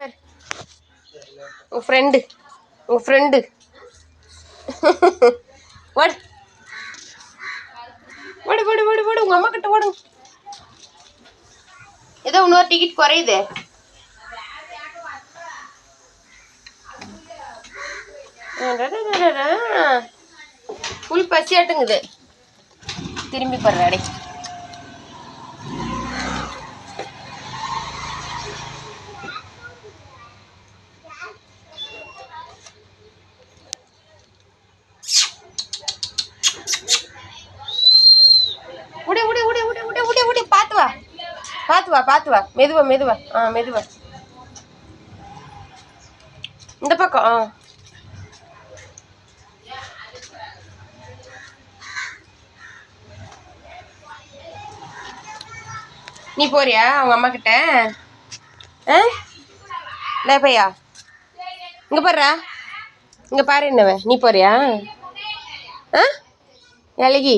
உன் ஃப்ரெண்டு ஓடு ஓடு ஓடு ஓடு ஓடு உங்க அம்மா கிட்ட ஓடுங்க. ஏதோ இன்னொரு டிக்கெட் குறையுது. ஃபுல் பசியாட்டுங்குது. திரும்பி பாரு அடை. உடி உடி உடி உடி உடி உடி உடி பார்த்து வா பார்த்து வா பார்த்து வா. மெதுவா மெதுவா மெதுவா. இந்த பக்கம் நீ போறியா அவங்க அம்மா கிட்ட? பையா இங்க பாருடா. இங்க பாரு என்னவ. நீ போறியா? அழகி